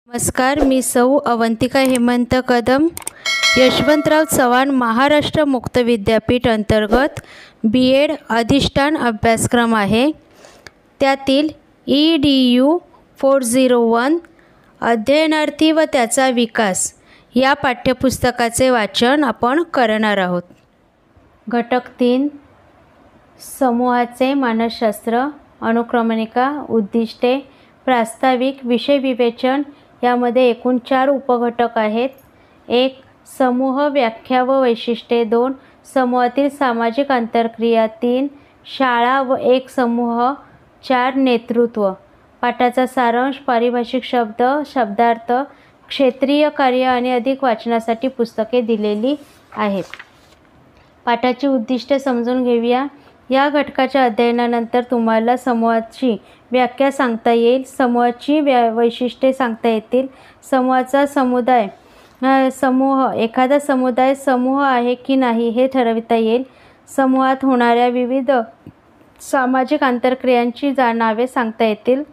नमस्कार, मी सौ अवंतिका हेमंत कदम, यशवंतराव चव्हाण महाराष्ट्र मुक्त विद्यापीठ अंतर्गत BEd अधिष्ठान अभ्यासक्रम आहे. त्यातील EDU 401 अध्ययनार्थी व त्याचा विकास या पाठ्यपुस्तकाचे वाचन आपण करणार आहोत. घटक 3 समूहाचे मानसशास्त्र, अनुक्रमणिका, उद्दिष्टे, प्रास्ताविक, विषय विवेचन यामध्ये एकूण 4 उपघटक आहेत. 1 समूह व्याख्या व वैशिष्ट्ये, 2 समूहातील सामाजिक आंतरक्रिया, 3 शाळा व 1 समूह, 4 नेतृत्व. पाठाचा सारांश, पारिभाषिक शब्द, शब्दार्थ, क्षेत्रीय कार्य आणि अधिक वाचनासाठी पुस्तके दिलेली आहेत. पाठाची उद्दिष्टे समजून घेऊया. या घटकाच्या अध्ययनानंतर तुम्हाला समूहाची व्याख्या सांगता येईल, समूहाची वैशिष्ट्ये सांगता येतील, समूहाचा एखादा समुदाय समूह आहे की नाही हे ठरविता येईल, समूहात होणाऱ्या विविध सामाजिक आंतरक्रियांची नावे सांगता येतील,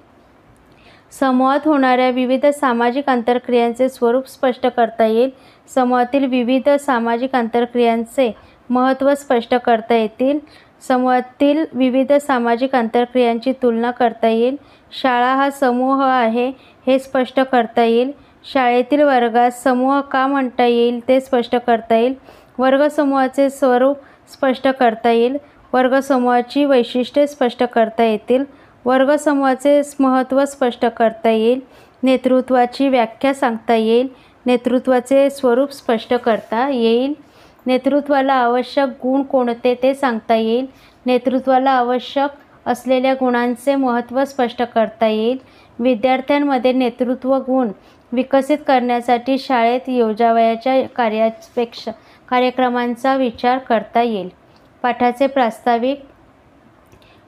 समूहात होणाऱ्या विविध सामाजिक आंतरक्रियांचे स्वरूप स्पष्ट करता येईल, समूहातील विविध सामाजिक आंतरक्रियांचे महत्त्व स्पष्ट करता येतील, समूहातील विविध सामाजिक आंतरक्रियांची तुलना करता येईल, शाळा हा समूह आहे हे स्पष्ट करता येईल, शाळेतील वर्गात समूह का म्हणता येईल ते स्पष्ट करता येईल, वर्गसमूहाचे स्वरूप स्पष्ट करता येईल, वर्गसमूहाची वैशिष्ट्ये स्पष्ट करता येतील, वर्गसमूहाचे महत्त्व स्पष्ट करता येईल, नेतृत्वाची व्याख्या सांगता येईल, नेतृत्वाचे स्वरूप स्पष्ट करता येईल, नेतृत्वाला आवश्यक गुण कोणते ते सांगता येईल, नेतृत्वाला आवश्यक असलेल्या गुणांचे महत्त्व स्पष्ट करता येईल, विद्यार्थ्यांमध्ये नेतृत्व गुण विकसित करण्यासाठी शाळेत योजावयाच्या कार्यक्रमांचा विचार करता येईल. पाठाचे प्रास्ताविक.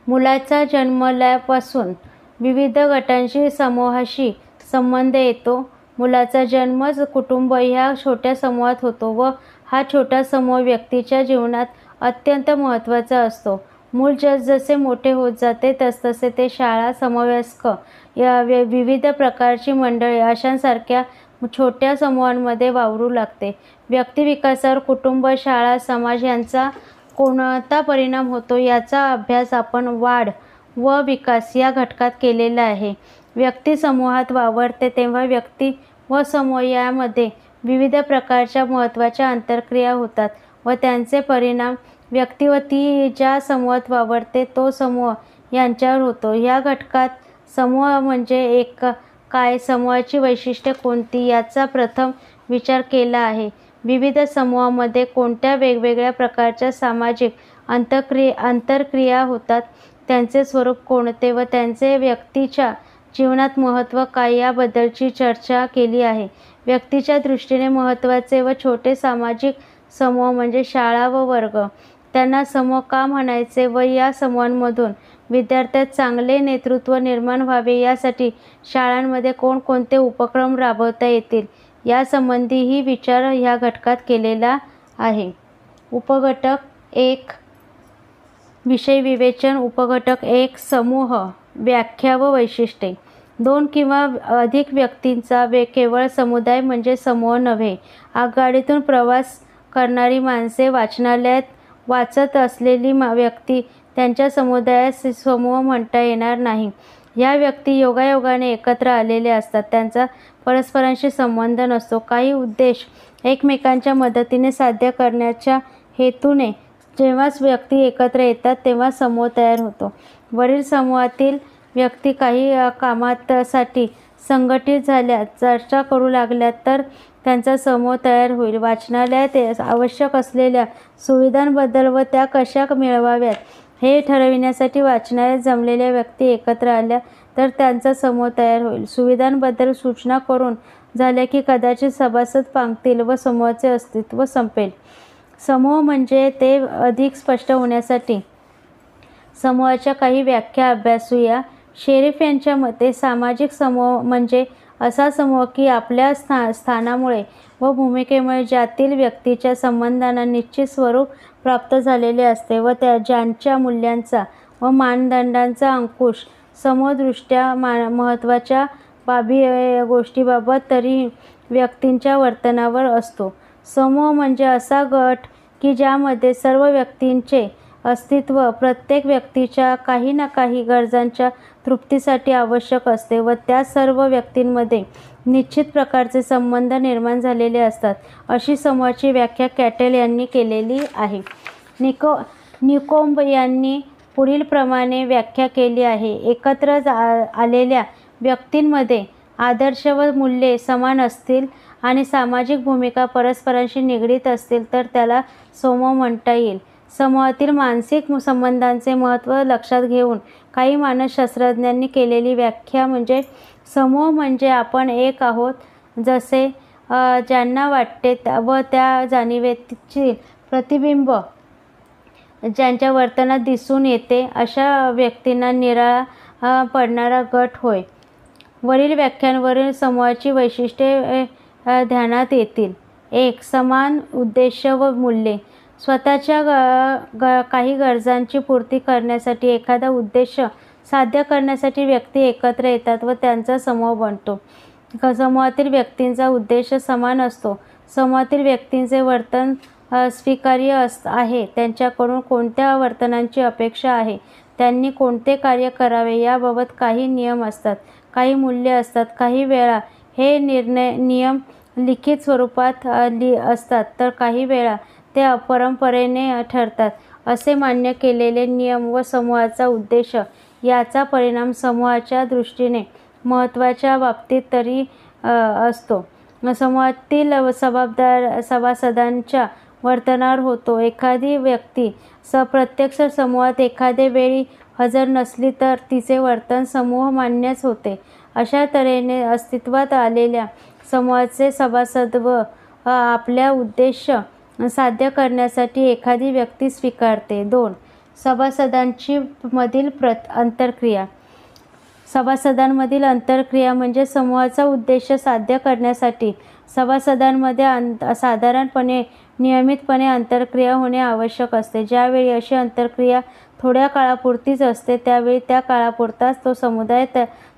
मुलाचा जन्मल्यापासून विविध गटांशी समूहाशी संबंध येतो. मुलाचा जन्मच कुटुंब ह्या छोट्या समूहात होतो व हा छोटा समूह व्यक्तीच्या जीवनात अत्यंत महत्त्वाचा असतो. मूल जसजसे मोठे होत जाते तसतसे ते शाळा, समवयस्क या विविध प्रकारची मंडळे अशांसारख्या छोट्या समूहांमध्ये वावरू लागते. व्यक्तिविकासावर कुटुंब, शाळा, समाज यांचा कोणता परिणाम होतो याचा अभ्यास आपण वाढ व विकास या घटकात केलेला आहे. व्यक्ती समूहात वावरते तेव्हा व्यक्ती व समूह यामध्ये विविध प्रकारच्या महत्त्वाच्या आंतरक्रिया होतात व त्यांचे परिणाम व्यक्ती व ती ज्या समूहात वावरते तो समूह यांच्यावर होतो. या घटकात समूह म्हणजे काय, समूहाची वैशिष्ट्ये कोणती याचा प्रथम विचार केला आहे. विविध समूहामध्ये कोणत्या वेगवेगळ्या प्रकारच्या सामाजिक आंतरक्रिया होतात, त्यांचे स्वरूप कोणते व त्यांचे व्यक्तीच्या जीवनात महत्त्व काय याबद्दलची चर्चा केली आहे. व्यक्तीच्या दृष्टीने महत्त्वाचे व छोटे सामाजिक समूह म्हणजे शाळा व वर्ग. त्यांना समूह का म्हणायचे व या समूहांमधून विद्यार्थ्यात चांगले नेतृत्व निर्माण व्हावे यासाठी शाळांमध्ये कोणकोणते उपक्रम राबवता येतील यासंबंधीही विचार ह्या घटकात केलेला आहे. उपघटक 1 विषय विवेचन. उपघटक 1 समूह व्याख्या व वैशिष्ट्ये. 2 किंवा अधिक व्यक्तींचा केवळ समुदाय म्हणजे समूह नव्हे. आगगाडीतून प्रवास करणारी माणसे, वाचनालयात वाचत असलेली व्यक्ती त्यांच्या समुदायास समूह म्हणता येणार नाही. ह्या व्यक्ती योगायोगाने एकत्र आलेल्या असतात, त्यांचा परस्परांशी संबंध नसतो. काही उद्देश एकमेकांच्या मदतीने साध्य करण्याच्या हेतूने जेव्हाच व्यक्ती एकत्र येतात तेव्हा समूह तयार होतो. वरील समूहातील व्यक्ती काही कामासाठी संघटित झाल्या, चर्चा करू लागल्या तर त्यांचा समूह तयार होईल. वाचनालयात आवश्यक असलेल्या सुविधांबद्दल व त्या कशा मिळवाव्यात हे ठरविण्यासाठी वाचनालयात जमलेल्या व्यक्ती एकत्र आल्या तर त्यांचा समूह तयार होईल. सुविधांबद्दल सूचना करून झाल्या की कदाचित सभासद पांगतील व समूहाचे अस्तित्व संपेल. समूह म्हणजे ते अधिक स्पष्ट होण्यासाठी समूहाच्या काही व्याख्या अभ्यासूया. शेरिफ यांच्या मते सामाजिक समूह म्हणजे असा समूह की आपल्या स्थानामुळे व भूमिकेमुळे ज्यातील व्यक्तीच्या संबंधांना निश्चित स्वरूप प्राप्त झालेले असते व ज्यांच्या मूल्यांचा व मानदंडांचा अंकुश समूहदृष्ट्या महत्त्वाच्या गोष्टीबाबत तरी व्यक्तींच्या वर्तनावर असतो. समूह म्हणजे असा गट की ज्यामध्ये सर्व व्यक्तींचे अस्तित्व प्रत्येक व्यक्तीच्या काही ना काही गरजांच्या तृप्तीसाठी आवश्यक असते व त्या सर्व व्यक्तींमध्ये निश्चित प्रकारचे संबंध निर्माण झालेले असतात. अशी समूहाची व्याख्या कॅटेल यांनी केलेली आहे. न्यूकोम्ब यांनी पुढील प्रमाणे व्याख्या केली आहे. एकत्र आलेल्या व्यक्तींमध्ये आदर्श व मूल्ये समान असतील आणि सामाजिक भूमिका परस्परांशी निगडीत असतील तर त्याला समूह म्हणता येईल. समूहातील मानसिक संबंधांचे महत्त्व लक्षात घेऊन काही मानसशास्त्रज्ञांनी केलेली व्याख्या म्हणजे समूह म्हणजे आपण एक आहोत जसे ज्यांना वाटते व त्या जाणिवेचे प्रतिबिंब ज्यांच्या वर्तनात दिसून येते अशा व्यक्तींना निराळा पडणारा गट होय. वरील व्याख्यांवरील समूहाची वैशिष्ट्ये ध्यानात येतील. 1. समान उद्देश व मूल्ये. स्वतःच्या काही गरजांची पूर्ती करण्यासाठी एखादा उद्देश साध्य करण्यासाठी व्यक्ती एकत्र येतात व त्यांचा समूह बनतो. समूहातील व्यक्तींचा उद्देश समान असतो. समूहातील व्यक्तींचे वर्तन स्वीकार्य आहे. त्यांच्याकडून कोणत्या वर्तनाची अपेक्षा आहे, त्यांनी कोणते कार्य करावे याबाबत काही नियम असतात, काही मूल्ये असतात. काही वेळा हे नियम लिखित स्वरूपात असतात तर काही वेळा ते परंपरेने ठरतात. असे मान्य केलेले नियम व समूहाचा उद्देश याचा परिणाम समूहाच्या दृष्टीने महत्त्वाच्या बाबतीत तरी असतो. समूहातील सभासदांच्या वर्तनावर होतो. एखादी व्यक्ती प्रत्यक्ष समूहात एखादे वेळी हजर नसली तर तिचे वर्तन समूह मान्यच होते. अशा तऱ्हेने अस्तित्वात आलेल्या समूहाचे सभासद व आपल्या उद्देश साध्य करण्यासाठी एखादी व्यक्ती स्वीकारते. 2. सभासदांची मधील आंतरक्रिया. सभासदांमधील आंतरक्रिया म्हणजे समूहाचा उद्देश साध्य करण्यासाठी सभासदांमध्ये साधारणपणे नियमितपणे आंतरक्रिया होणे आवश्यक असते. ज्यावेळी अशी आंतरक्रिया थोड्या काळापुरतीच असते त्यावेळी त्या काळापुरताच तो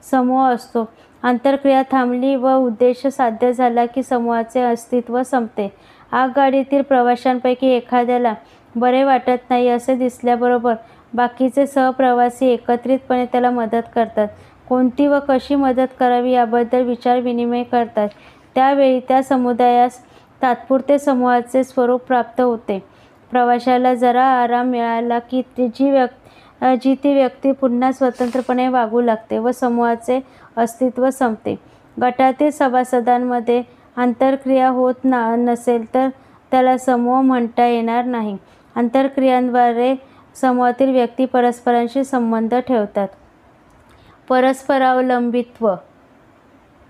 समूह असतो. आंतरक्रिया थांबली व उद्देश साध्य झाला की समूहाचे अस्तित्व संपते. आगगाडीतील प्रवाशांपैकी एखाद्याला बरे वाटत नाही असे दिसल्याबरोबर बाकीचे सहप्रवासी एकत्रितपणे त्याला मदत करतात. कोणती व कशी मदत करावी याबद्दल विचारविनिमय करतात. त्यावेळी त्या समुदायास तात्पुरते समूहाचे स्वरूप प्राप्त होते. प्रवाशाला जरा आराम मिळाला की ती व्यक्ती पुन्हा स्वतंत्रपणे वागू लागते व समूहाचे अस्तित्व संपते. गटातील सभासदांमध्ये आंतरक्रिया होत नसेल तर त्याला समूह म्हणता येणार नाही. आंतरक्रियांद्वारे समूहातील व्यक्ती परस्परांशी संबंध ठेवतात. परस्परावलंबित्व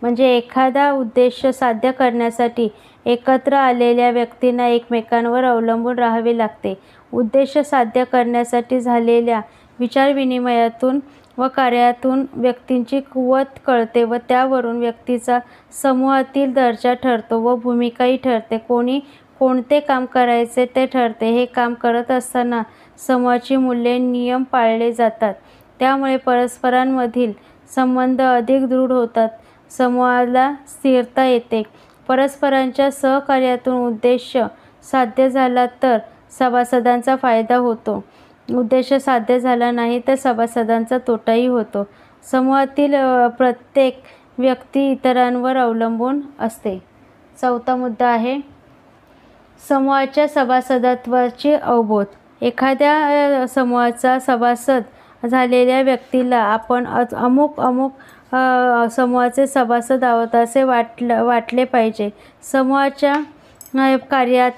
म्हणजे एखादा उद्देश साध्य करण्यासाठी एकत्र आलेल्या व्यक्तींना एकमेकांवर अवलंबून राहावे लागते. उद्देश साध्य करण्यासाठी झालेल्या विचारविनिमयातून व कार्यातून व्यक्तींची कुवत कळते व त्यावरून व्यक्तीचा समूहातील दर्जा ठरतो व भूमिकाही ठरते. कोणी कोणते काम करायचे ते ठरते. हे काम करत असताना समूहाची मूल्ये नियम पाळले जातात. त्यामुळे परस्परांमधील संबंध अधिक दृढ होतात. समूहाला स्थिरता येते. परस्परांच्या सहकार्यातून उद्देश साध्य झाला तर सभासदांचा फायदा होतो. उद्देश साध्य झाला नाही तर सभासदांचा तोटाही होतो. समूहातील प्रत्येक व्यक्ती इतरांवर अवलंबून असते. 4था मुद्दा आहे समूहाच्या सभासदत्वाची अवबोध. एखाद्या समूहाचा सभासद झालेल्या व्यक्तीला आपण अमुक समूहाचे सभासद आहोत असे वाटले पाहिजे. समूहाच्या कार्यात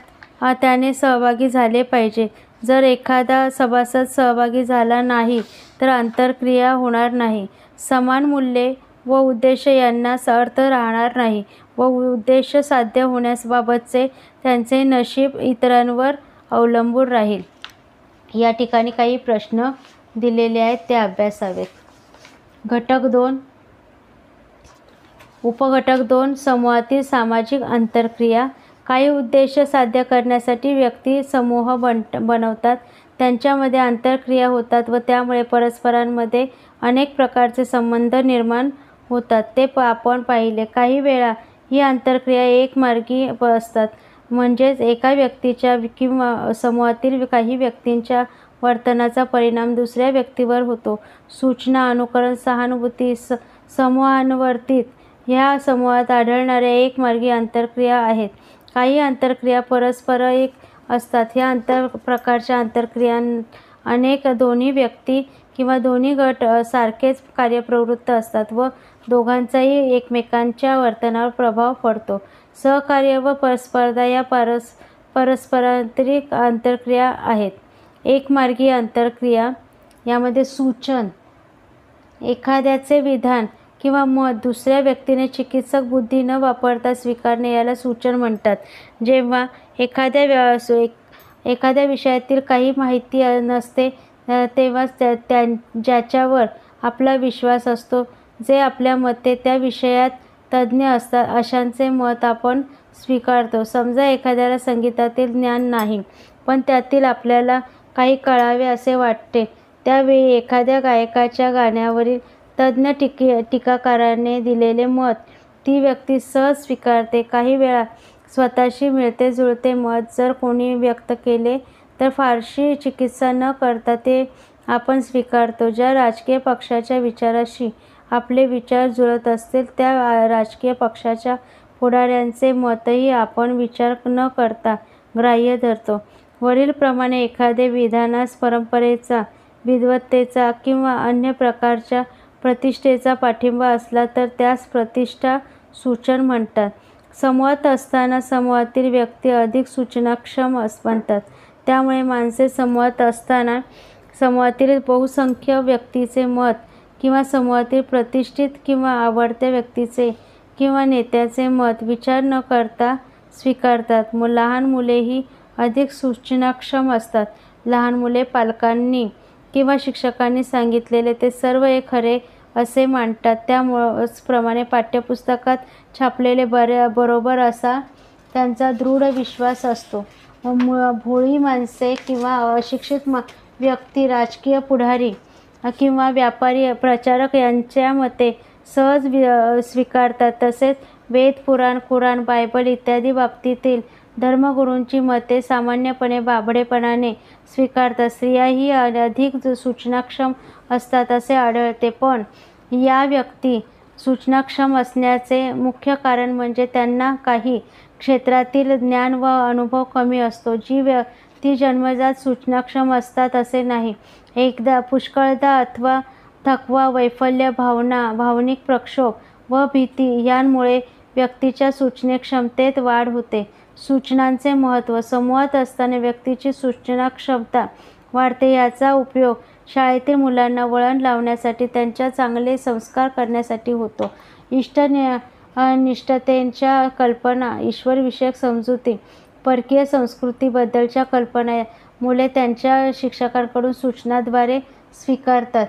त्याने सहभागी झाले पाहिजे. जर एखादा सभासद सहभागी झाला नाही तर आंतरक्रिया होणार नाही. समान मूल्ये व उद्देश यांना अर्थ राहणार नाही व उद्देश साध्य होण्याबाबतचे त्यांचे नशीब इतरांवर अवलंबून राहील. या ठिकाणी काही प्रश्न दिलेले आहेत ते अभ्यासावेत. घटक 2 उपघटक 2 समूहातील सामाजिक आंतरक्रिया. काही उद्देश साध्य करण्यासाठी व्यक्ती समूह बनवतात. त्यांच्यामध्ये आंतरक्रिया होतात व त्यामुळे परस्परांमध्ये अनेक प्रकारचे संबंध निर्माण होतात ते आपण पाहिले. काही वेळा ही आंतरक्रिया एकमार्गी असतात, म्हणजेच एका व्यक्तीच्या किंवा समूहातील काही व्यक्तींच्या वर्तनाचा परिणाम दुसऱ्या व्यक्तीवर होतो. सूचना, अनुकरण, सहानुभूती, समूहानुवर्तित ह्या समूहात आढळणाऱ्या एकमार्गी आंतरक्रिया आहेत. काही आंतरक्रिया परस्परिक असतात. ह्या प्रकारच्या आंतरक्रिया अनेक दोन्ही व्यक्ती किंवा दोन्ही गट सारखेच कार्यप्रवृत्त असतात व दोघांचाही एकमेकांच्या वर्तनावर प्रभाव पडतो. सहकार्य व स्पर्धा या परस्परांतरिक आंतरक्रिया आहेत. एकमार्गी आंतरक्रिया यामध्ये सूचन, एखाद्याचे विधान किंवा मत दुसऱ्या व्यक्तीने चिकित्सक बुद्धी न वापरता स्वीकारणे याला सूचन म्हणतात. जेव्हा एखाद्या विषयातील काही माहिती नसते तेव्हा ज्याच्यावर आपला विश्वास असतो, जे आपल्या मते त्या विषयात तज्ज्ञ असतात अशांचे मत आपण स्वीकारतो. समजा एखाद्याला संगीतातील ज्ञान नाही, पण त्यातील आपल्याला काही कळावे असे वाटते. त्यावेळी एखाद्या गायकाच्या गाण्यावरील तज्ज्ञ टीकाकाराने दिलेले मत ती व्यक्ती सहज स्वीकारते. काही वेळा स्वतःशी मिळते-जुळते मत जर कोणी व्यक्त केले तर फारशी चिकित्सा न करता ते आपण स्वीकारतो. ज्या राजकीय पक्षाच्या विचाराशी आपले विचार जुळत असतील त्या राजकीय पक्षाच्या पुढाऱ्यांचे मतही आपण विचार न करता ग्राह्य धरतो. वरीलप्रमाणे एखादे विधानास परंपरेचा, विद्वत्तेचा किंवा अन्य प्रकारच्या प्रतिष्ठेचा पाठिंबा असला तर त्यास प्रतिष्ठा सूचन म्हणतात. समूहात असताना समूहातील व्यक्ती अधिक सूचनाक्षम बनतात. त्यामुळे माणसे समूहात असताना समूहातील बहुसंख्य व्यक्तीचे मत किंवा समूहातील प्रतिष्ठित किंवा आवडत्या व्यक्तीचे किंवा नेत्याचे मत विचार न करता स्वीकारतात. लहान मुलेही अधिक सूचनाक्षम असतात. लहान मुले पालकांनी किंवा शिक्षकांनी सांगितलेले ते सर्व खरे असे मानतात. त्याप्रमाणे पाठ्यपुस्तकात छापलेले बरोबर असा त्यांचा दृढ विश्वास असतो. भोळी माणसे किंवा अशिक्षित व्यक्ती राजकीय पुढारी किंवा व्यापारी, प्रचारक यांच्या मते सहज स्वीकारतात. तसेच वेद, पुराण, कुराण, बायबल इत्यादी बाबतीतील धर्मगुरूंची मते सामान्यपणे बाभडेपणाने स्वीकारतात. स्त्रियाही अधिक सूचनाक्षम असतात असे आढळते, पण या व्यक्ती सूचनाक्षम असण्याचे मुख्य कारण म्हणजे त्यांना काही क्षेत्रातील ज्ञान व अनुभव कमी असतो. जी व्यक्ती जन्मजात सूचनाक्षम असतात असे नाही. एकदा पुष्कळदा अथवा थकवा, वैफल्य, भावनिक प्रक्षोभ व भीती यांमुळे व्यक्तीच्या सूचनाक्षमतेत वाढ होते. सूचनांचे महत्त्व. समूहात असताना व्यक्तीची सूचनाक्षमता वाढते. याचा उपयोग शाळेतील मुलांना वळण लावण्यासाठी, त्यांच्या चांगले संस्कार करण्यासाठी होतो. इष्टनिष्ठतेच्या कल्पना, ईश्वरविषयक समजुती, परकीय संस्कृतीबद्दलच्या कल्पना मुले त्यांच्या शिक्षकांकडून सूचनाद्वारे स्वीकारतात.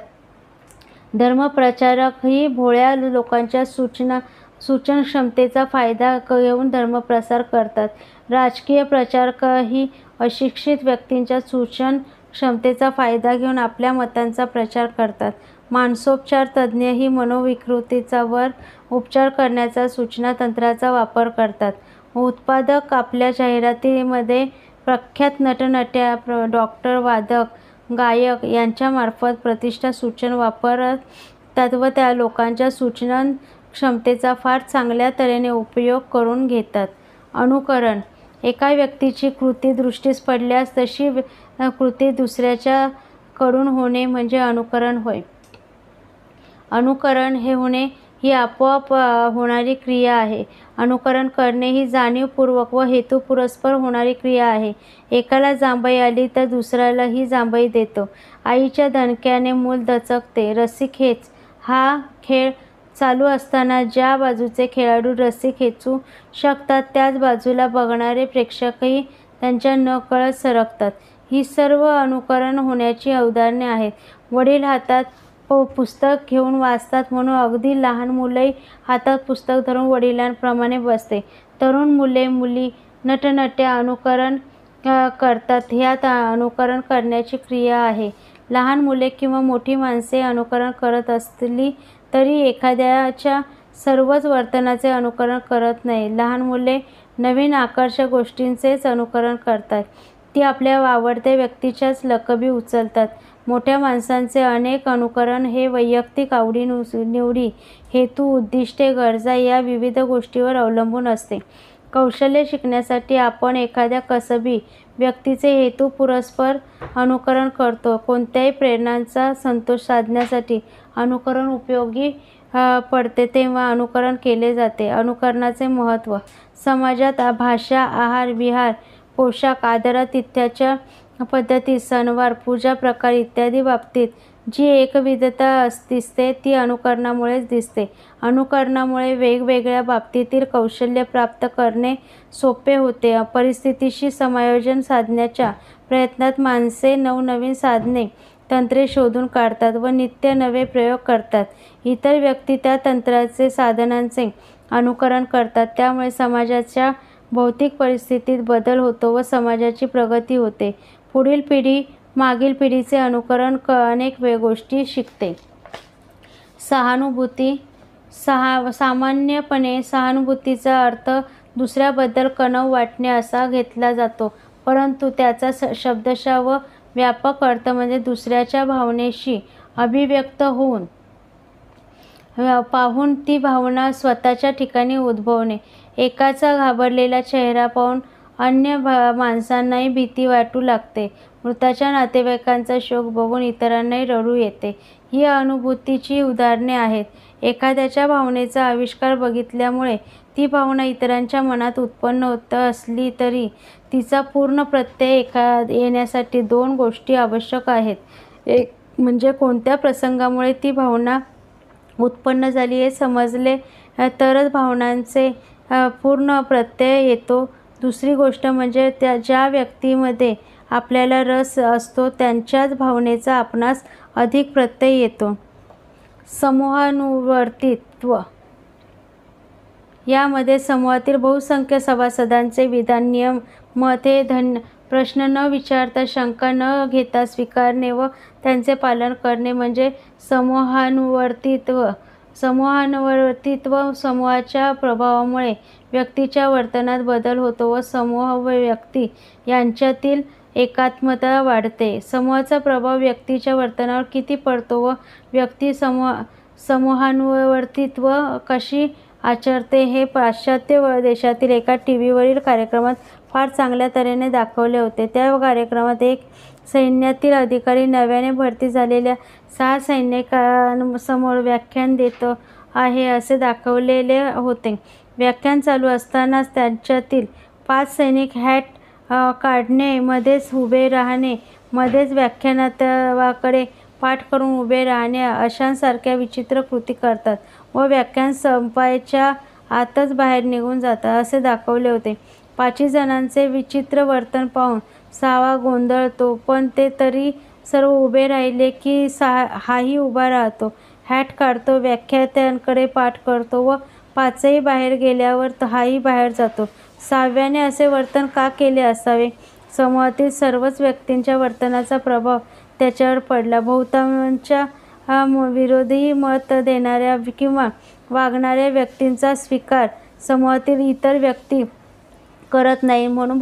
धर्मप्रचारकही भोळ्या लोकांच्या सूचनक्षमतेचा फायदा घेऊन धर्मप्रसार करतात. राजकीय प्रचारकही अशिक्षित व्यक्तींच्या सूचन क्षमतेचा फायदा घेऊन आपल्या मतांचा प्रचार करतात. मानसोपचार तज्ज्ञही मनोविकृतीचा वर उपचार करण्याचा सूचनातंत्राचा वापर करतात. उत्पादक आपल्या जाहिरातीमध्ये प्रख्यात नटनट्या, डॉक्टर, वादक, गायक यांच्यामार्फत प्रतिष्ठा सूचन वापरतात व त्या लोकांच्या सूचन क्षमतेचा फार चांगल्या तऱ्हेने उपयोग करून घेतात. अनुकरण. एका व्यक्तीची कृती दृष्टीस पडल्यास तशी कृती दुसऱ्याच्या कडून होणे म्हणजे अनुकरण होय. अनुकरण हे होणे ही आपोआप होणारी क्रिया आहे. अनुकरण करणे ही जाणीवपूर्वक व हेतुपुरस्सर होणारी क्रिया आहे. एकाला जांभई आली तर दुसऱ्यालाही जांभई देतो. आईच्या दणक्याने मूल दचकते. रस्सी खेच हा खेळ चालू असताना ज्या बाजूचे खेळाडू रस्सी खेचू शकतात त्याच बाजूला बघणारे प्रेक्षकही त्यांच्या नकळत सरकतात. ही सर्व अनुकरण होण्याची उदाहरणे आहेत. वडील हातात पुस्तक घेऊन वाचतात म्हणून अगदी लहान मुलही हातात पुस्तक धरून वडिलांप्रमाणे बसते. तरुण मुले-मुली नटनट्या अनुकरण करतात. ह्यात अनुकरण करण्याची क्रिया आहे. लहान मुले किंवा मोठी माणसे अनुकरण करत असली तरी एखाद्याच्या सर्वच वर्तनाचे अनुकरण करत नाही. लहान मुले नवीन आकर्षक गोष्टींचेच अनुकरण करतात. ती आपल्या आवडत्या व्यक्तीच्याच लकबी उचलतात. मोठ्या माणसांचे अनेक अनुकरण हे वैयक्तिक आवडीनिवडी, हेतू, उद्दिष्टे, गरजा या विविध गोष्टींवर अवलंबून असते. कौशल्य शिकण्यासाठी आपण एखाद्या कसबी व्यक्तीचे हेतुपुरस्सर अनुकरण करतो. कोणत्याही प्रेरणांचा संतोष साधण्यासाठी अनुकरण उपयोगी पडते तेव्हा अनुकरण केले जाते. अनुकरणाचे महत्त्व. समाजात भाषा, आहार, विहार, पोशाख, आदरातिथ्याच्या पद्धतीत, सणवार, पूजा प्रकार इत्यादी बाबतीत जी एकविधता दिसते ती अनुकरणामुळेच दिसते. अनुकरणामुळे वेगवेगळ्या बाबतीतील कौशल्य प्राप्त करणे सोपे होते. परिस्थितीशी समायोजन साधण्याच्या प्रयत्नात माणसे नवनवीन साधने, तंत्रे शोधून काढतात व नित्य नवे प्रयोग करतात. इतर व्यक्ती त्या तंत्रांचे, साधनांचे अनुकरण करतात. त्यामुळे समाजाच्या भौतिक परिस्थितीत बदल होतो व समाजाची प्रगती होते. पुढील पिढी मागील पिढीचे अनुकरण अनेक गोष्टी शिकते. सहानुभूती. सामान्यपणे सहानुभूतीचा अर्थ दुसऱ्याबद्दल कणव वाटणे असा घेतला जातो, परंतु त्याचा शब्दशः व व्यापक अर्थ म्हणजे दुसऱ्याच्या भावनेशी अभिव्यक्त होऊन पाहून ती भावना स्वतःच्या ठिकाणी उद्भवणे. एकाचा घाबरलेला चेहरा पाहून अन्य माणसांनाही भीती वाटू लागते. मृताच्या नातेवाईकांचा शोक बघून इतरांनाही रडू येते. ही अनुभूतीची उदाहरणे आहेत. एखाद्याच्या भावनेचा आविष्कार बघितल्यामुळे ती भावना इतरांच्या मनात उत्पन्न होत असली तरी तिचा पूर्ण प्रत्यय येण्यासाठी दोन गोष्टी आवश्यक आहेत. एक म्हणजे कोणत्या प्रसंगामुळे ती भावना उत्पन्न झाली हे समजले तरच भावनांचे पूर्ण प्रत्यय येतो. दुसरी गोष्ट म्हणजे ज्या व्यक्तीमध्ये आपल्याला रस असतो त्यांच्याच भावनेचा आपणास अधिक प्रत्यय येतो. समूहानुवर्तित्व. यामध्ये समूहातील बहुसंख्य सभासदांचे विधान, नियम, मत हे प्रश्न न विचारता, शंका न घेता स्वीकारणे व त्यांचे पालन करणे म्हणजे समूहानुवर्तित्व. समूहाच्या प्रभावामुळे व्यक्तीच्या वर्तनात बदल होतो व समूह व व्यक्ती यांच्यातील एकात्मता वाढते. समूहाचा प्रभाव व्यक्तीच्या वर्तनावर किती पडतो व व्यक्ती समूहानुवर्तित्व कशी आचरते हे पाश्चात्य देशातील एका टीव्हीवरील कार्यक्रमात फार चांगल्या तऱ्हेने दाखवले होते. त्या कार्यक्रमात एक सैन्यातील अधिकारी नव्याने भरती झालेल्या 6 सैनिकांसमोर व्याख्यान देत आहे असे दाखवलेले होते. व्याख्यान चालू असतानाच त्यांच्यातील 5 सैनिक हॅट काढणे, मध्येच उभे राहणे, मध्येच व्याख्यानकाराकडे पाठ करून उभे राहणे अशांसारख्या विचित्र कृती करतात व व्याख्यान संपायच्या आतच बाहेर निघून जातात असे दाखवले होते. 5 जणांचे विचित्र वर्तन पाहून 6वा गोंधळतो, पण ते तरी सर्व उभे राहिले की हाही उभा राहतो, हॅट काढतो, व्याख्यात्याकडे पाठ करतो व 5ही बाहेर गेल्यावर हाही बाहेर जातो. 6व्याने असे वर्तन का केले असावे? समूहातील सर्वच व्यक्तींच्या वर्तनाचा प्रभाव त्याच्यावर पडला. बहुतांच्या विरोधी मत देणाऱ्या किंवा वागणाऱ्या व्यक्तींचा स्वीकार समूहातील इतर व्यक्ती करत नाही, म्हणून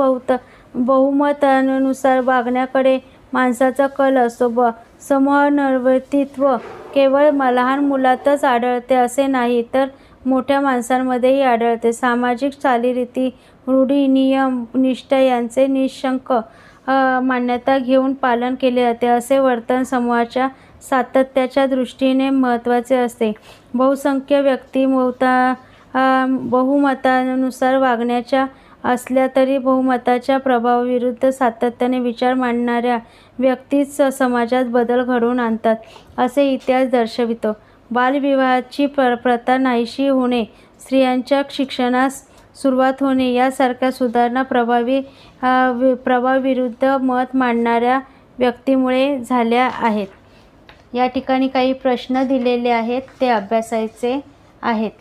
बहुमतानुसार वागण्याकडे माणसाचा कल असतो. समूहानुवर्तित्व केवळ लहान मुलांतच आढळते असे नाही, तर मोठ्या माणसांमध्येही आढळते. सामाजिक चालीरीती, रूढी, नियम, निष्ठा यांचे निःशंक मान्यता घेऊन पालन केले जाते. असे वर्तन समूहाच्या सातत्याच्या दृष्टीने महत्त्वाचे असते. बहुसंख्य व्यक्ती बहुमतानुसार वागण्याच्या असल्या तरी बहुमताच्या प्रभावाविरुद्ध सातत्याने विचार मांडणाऱ्या व्यक्तीच समाजात बदल घडवून आणतात असे इतिहास दर्शवितो. बालविवाहाची प्रथा नाहीशी होणे, स्त्रियांच्या शिक्षणास सुरुवात होणे यासारख्या सुधारणा प्रभावाविरुद्ध मत मांडणाऱ्या व्यक्तीमुळे झाल्या आहेत. या ठिकाणी काही प्रश्न दिलेले आहेत, ते अभ्यासायचे आहेत.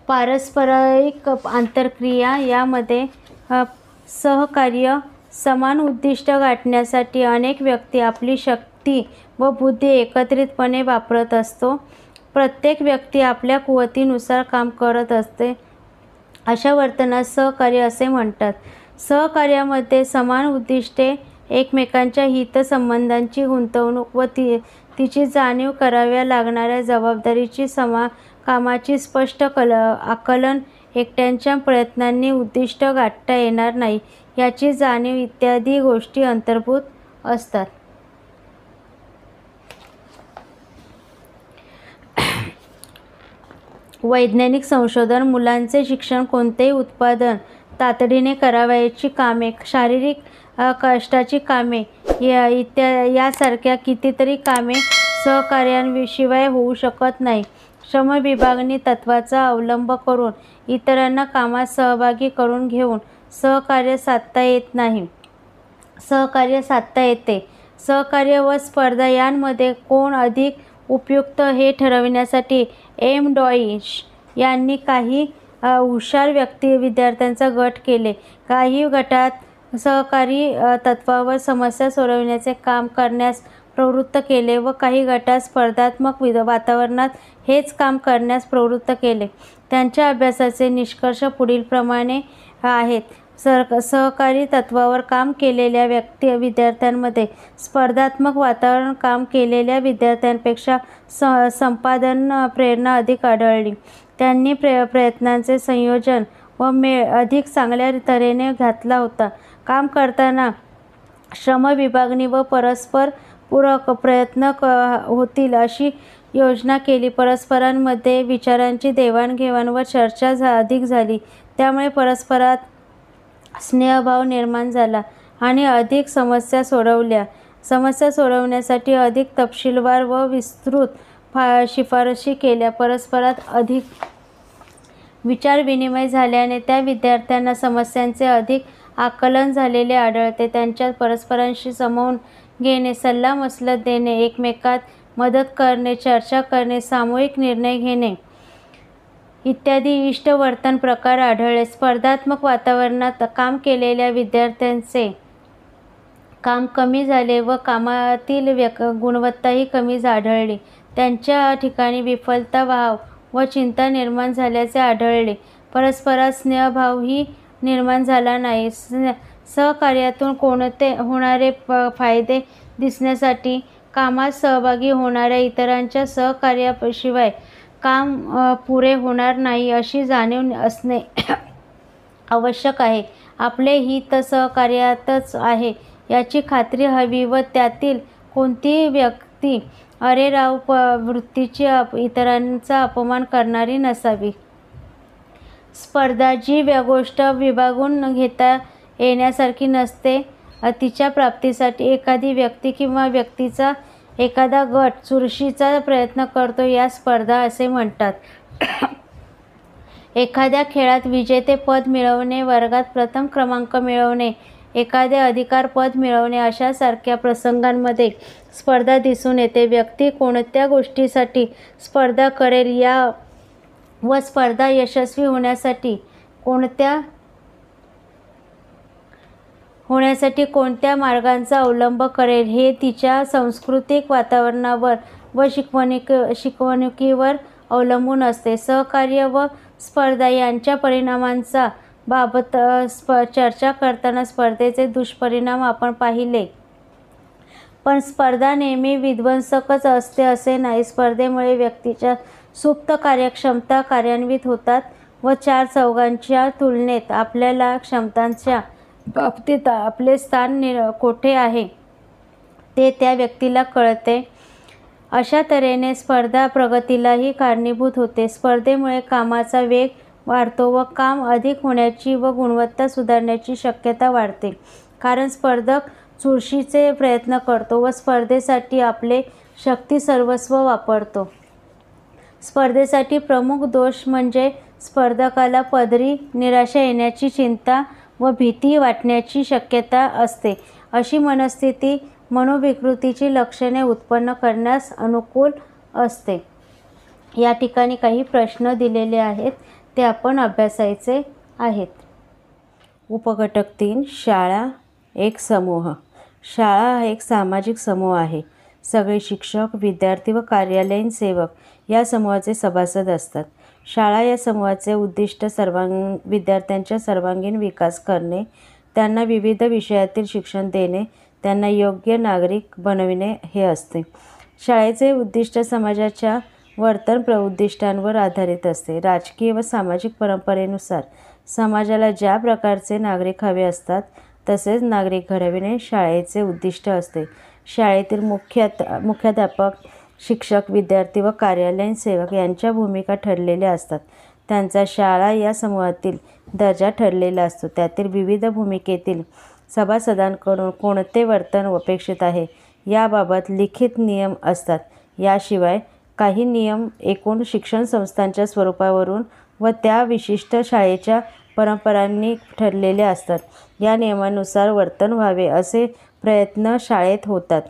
पारस्परिक आंतरक्रिया. यामध्ये सहकार्य. समान उद्दिष्ट गाठण्यासाठी अनेक व्यक्ती आपली शक्ती व बुद्धी एकत्रितपणे वापरत असतो. प्रत्येक व्यक्ती आपल्या कुवतीनुसार काम करत असते. अशा वर्तनास सहकार्य असे म्हणतात. सहकार्यामध्ये समान उद्दिष्टे, एकमेकांच्या हितसंबंधांची गुंतवणूक व तिची जाणीव, कराव्या लागणाऱ्या जबाबदारीची, कामाची स्पष्ट आकलन, एकट्याच्या प्रयत्नांनी उद्दिष्ट गाठता येणार नाही याची जाणीव इत्यादी गोष्टी अंतर्भूत असतात. वैज्ञानिक संशोधन, मुलांचे शिक्षण, कोणतेही उत्पादन तातडीने करावयाची कामे, शारीरिक कष्टाची कामे यासारख्या कितीतरी कामे सहकार्याशिवाय होऊ शकत नाही. श्रमविभागणी तत्त्वाचा अवलंब करून इतरांना कामात सहभागी करून घेऊन सहकार्य साधता येत नाही. सहकार्य साधता येते. सहकार्य व स्पर्धा यांमध्ये कोण अधिक उपयुक्त हे ठरविण्यासाठी एम. डॉइश यांनी काही हुशार विद्यार्थ्यांचा गट केले. काही गटात सहकारी तत्त्वावर समस्या सोडविण्याचे काम करण्यास प्रवृत्त केले व काही गटात स्पर्धात्मक वातावरणात हेच काम करण्यास प्रवृत्त केले. त्यांच्या अभ्यासाचे निष्कर्ष पुढीलप्रमाणे आहेत. सहकारी तत्त्वावर काम केलेल्या विद्यार्थ्यांमध्ये स्पर्धात्मक वातावरण काम केलेल्या विद्यार्थ्यांपेक्षा संपादन प्रेरणा अधिक आढळली. त्यांनी प्रयत्नांचे संयोजन व मेळ अधिक चांगल्या तऱ्हेने घातला होता. काम करताना श्रमविभागणी व परस्पर पूरक प्रयत्न होतील अशी योजना केली. परस्परांमध्ये विचारांची देवाणघेवाण व चर्चा अधिक झाली. त्यामुळे परस्परात स्नेहभाव निर्माण झाला आणि अधिक समस्या सोडवल्या. समस्या सोडवण्यासाठी अधिक तपशीलवार व विस्तृत शिफारशी केल्या. परस्परात अधिक विचारविनिमय झाल्याने त्या विद्यार्थ्यांना समस्यांचे अधिक आकलन झालेले आढळते. त्यांच्यात परस्परांशी सामावून घेणे, सल्लामसलत देणे, एकमेकात मदत करणे, चर्चा करणे, सामूहिक निर्णय घेणे इत्यादी इष्ट वर्तन प्रकार आढळले. स्पर्धात्मक वातावरणात काम केलेल्या विद्यार्थ्यांचे काम कमी झाले व कामातील गुणवत्ताही कमी आढळली. त्यांच्या ठिकाणी विफलता भाव व चिंता निर्माण झाल्याचे आढळले. परस्परात स्नेहभावही निर्माण झाला नाही. सहकार्यातून होणारे फायदे दिसण्यासाठी कामात सहभागी होणाऱ्या इतरांच्या सहकार्याशिवाय काम पुरे होणार नाही अशी जाणीव असणे आवश्यक आहे. आपले हित सहकार्यातच आहे याची खात्री हवी व त्यातील कोणतीही व्यक्ती अरेराव वृत्तीची इतरांचा अपमान करणारी नसावी. स्पर्धा जी गोष्ट विभागून घेता येण्यासारखी नसते, तिच्या प्राप्तीसाठी एखादी व्यक्ती किंवा व्यक्तीचा एखादा गट चुरशीचा प्रयत्न करतो, या स्पर्धा असे म्हणतात. एखाद्या खेळात विजेतेपद मिळवणे, वर्गात प्रथम क्रमांक मिळवणे, एखादे अधिकारपद मिळवणे अशासारख्या प्रसंगांमध्ये स्पर्धा दिसून येते. व्यक्ती कोणत्या गोष्टीसाठी स्पर्धा करेल व स्पर्धा यशस्वी होण्यासाठी कोणत्या मार्गांचा अवलंब करेल हे तिच्या सांस्कृतिक वातावरणावर व शिकवणुकीवर अवलंबून असते. सहकार्य व स्पर्धा यांच्या परिणामांचा बाबत चर्चा करताना स्पर्धेचे दुष्परिणाम आपण पाहिले. पण स्पर्धा नेहमी विध्वंसकच असते असे नाही. स्पर्धेमुळे व्यक्तीच्या सुप्त कार्यक्षमता कार्यान्वित होतात व चारचौघांच्या तुलनेत आपल्या क्षमतांच्या बाबतीत आपले स्थान कोठे आहे ते त्या व्यक्तीला कळते. अशा तऱ्हेने स्पर्धा प्रगतीलाही कारणीभूत होते. स्पर्धेमुळे कामाचा वेग वाढतो व काम अधिक होण्याची व गुणवत्ता सुधारण्याची शक्यता वाढते. कारण स्पर्धक चुरशीचे प्रयत्न करतो व स्पर्धेसाठी आपले शक्ती सर्वस्व वापरतो. स्पर्धेसाठी प्रमुख दोष म्हणजे स्पर्धकाला पदरी निराशा येण्याची चिंता व भीती वाटण्याची शक्यता असते. अशी मनस्थिती मनोविकृतीची लक्षणे उत्पन्न करण्यास अनुकूल असते. या ठिकाणी काही प्रश्न दिलेले आहेत, ते आपण अभ्यासायचे आहेत. उपघटक 3, शाळा एक समूह. शाळा हा एक सामाजिक समूह आहे. सगळे शिक्षक, विद्यार्थी व कार्यालयीन सेवक या समूहाचे सभासद असतात. शाळा या समूहाचे उद्दिष्ट विद्यार्थ्यांचा सर्वांगीण विकास करणे, त्यांना विविध विषयातील शिक्षण देणे, त्यांना योग्य नागरिक बनविणे हे असते. शाळेचे उद्दिष्ट समाजाच्या वर्तन उद्दिष्टांवर आधारित असते. राजकीय व सामाजिक परंपरेनुसार समाजाला ज्या प्रकारचे नागरिक हवे असतात तसेच नागरिक घडविणे शाळेचे उद्दिष्ट असते. शाळेतील मुख्याध्यापक, शिक्षक, विद्यार्थी व कार्यालयीन सेवक यांच्या भूमिका ठरलेल्या असतात. त्यांचा शाळा या समूहातील दर्जा ठरलेला असतो. त्यातील विविध भूमिकेतील सभासदांकडून कोणते वर्तन अपेक्षित आहे याबाबत लिखित नियम असतात. याशिवाय काही नियम एकूण शिक्षण संस्थांच्या स्वरूपावरून व त्या विशिष्ट शाळेच्या परंपरांनी ठरलेले असतात. या नियमानुसार वर्तन व्हावे असे प्रयत्न शाळेत होतात.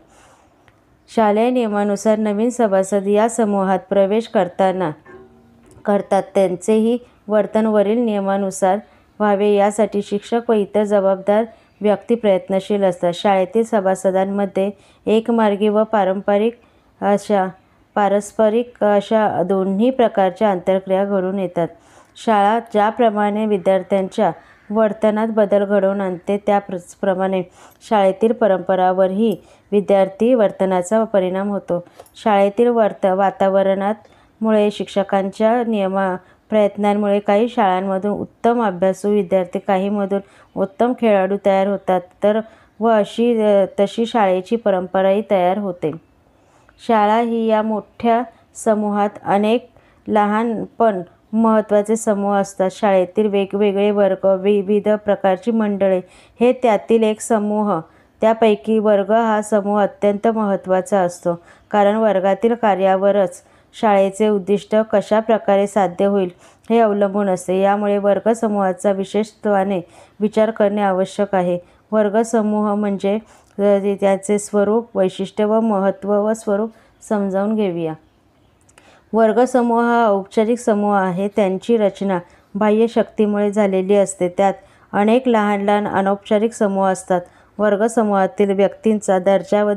शालेय नियमानुसार नवीन सभासद या समूहात प्रवेश करतात. त्यांचेही वर्तन वरील नियमानुसार व्हावे यासाठी शिक्षक व इतर जबाबदार व्यक्ती प्रयत्नशील असतात. शाळेतील सभासदांमध्ये एकमार्गी व पारस्परिक अशा दोन्ही प्रकारच्या आंतरक्रिया घडून येतात. शाळा ज्याप्रमाणे विद्यार्थ्यांच्या वर्तनात बदल घडवून आणते त्याप्रमाणे शाळेतील परंपरांवरही विद्यार्थी वर्तनाचा परिणाम होतो. शाळेतील वातावरणामुळे शिक्षकांच्या प्रयत्नांमुळे काही शाळांमधून उत्तम अभ्यासू विद्यार्थी, काहींमधून उत्तम खेळाडू तयार होतात तशी शाळेची परंपराही तयार होते. शाळा ही या मोठ्या समूहात अनेक लहान पण महत्त्वाचे समूह असतात. शाळेतील वेगवेगळे वर्ग, विविध प्रकारची मंडळे हे त्यातील एक समूह. त्यापैकी वर्ग हा समूह अत्यंत महत्त्वाचा असतो, कारण वर्गातील कार्यावरच शाळेचे उद्दिष्ट कशा प्रकारे साध्य होईल हे अवलंबून असते. यामुळे वर्गसमूहाचा विशेषत्वाने विचार करणे आवश्यक आहे. वर्गसमूह म्हणजे त्याचे स्वरूप, वैशिष्ट्य व महत्त्व व स्वरूप समजावून घेऊया. वर्गसमूह हा औपचारिक समूह आहे. त्यांची रचना बाह्य शक्तीमुळे झालेली असते. त्यात अनेक लहान लहान अनौपचारिक समूह असतात. वर्गसमूहातील व्यक्तींचा दर्जा व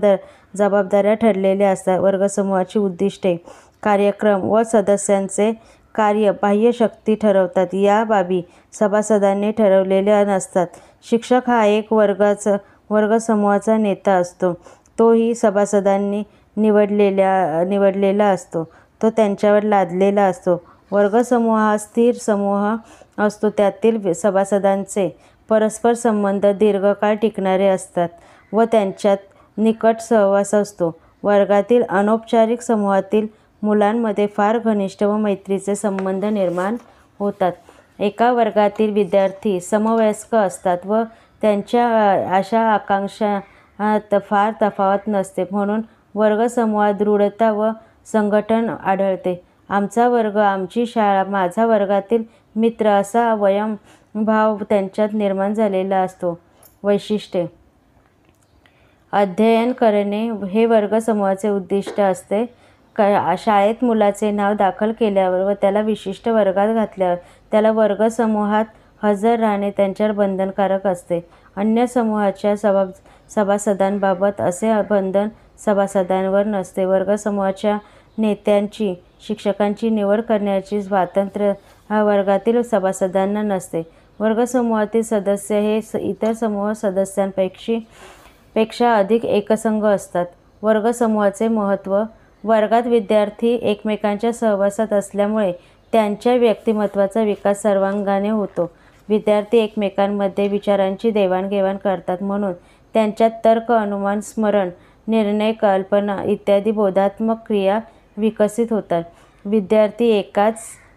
जबाबदाऱ्या ठरलेल्या असतात. वर्गसमूहाची उद्दिष्टे, कार्यक्रम व सदस्यांचे कार्य बाह्य शक्ती ठरवतात. या बाबी सभासदांनी ठरवलेल्या नसतात. शिक्षक हा एक वर्गसमूहाचा नेता असतो. तोही सभासदांनी निवडलेला असतो. तो त्यांच्यावर लादलेला असतो. वर्गसमूह हा स्थिर समूह असतो. त्यातील सभासदांचे परस्पर संबंध दीर्घकाळ टिकणारे असतात व त्यांच्यात निकट सहवास असतो. वर्गातील अनौपचारिक समूहातील मुलांमध्ये फार घनिष्ठ व मैत्रीचे संबंध निर्माण होतात. एका वर्गातील विद्यार्थी समवयस्क असतात व त्यांच्या आशा आकांक्षात फार तफावत नसते, म्हणून वर्गसमूहात दृढता व संघटन आढळते. आमचा वर्ग, आमची शाळा, माझा वर्गातील मित्र असा वयंभाव त्यांच्यात निर्माण झालेला असतो. वैशिष्ट्ये. अध्ययन करणे हे वर्गसमूहाचे उद्दिष्ट असते. शाळेत मुलाचे नाव दाखल केल्यावर व त्याला विशिष्ट वर्गात घातल्यावर त्याला वर्गसमूहात हजर राहणे त्यांच्यावर बंधनकारक असते. अन्य समूहाच्या सभासदांबाबत असे बंधन सभासदांवर नसते. वर्गसमूहाच्या नेत्यांची, शिक्षकांची निवड करण्याची स्वातंत्र्य वर्गातील सभासदांना नसते. वर्गसमूहातील सदस्य हे इतर समूह सदस्यांपेक्षा अधिक एकसंघ असतात. वर्गसमूहाचे महत्त्व. वर्गात विद्यार्थी एकमेकांच्या सहवासात असल्यामुळे त्यांच्या व्यक्तिमत्त्वाचा विकास सर्वांगाने होतो. विद्यार्थी एकमेकांमध्ये विचारांची देवाणघेवाण करतात, म्हणून त्यांच्यात तर्क, अनुमान, स्मरण, निर्णय, कल्पना इत्यादी बोधात्मक क्रिया विकसित होतात. विद्यार्थी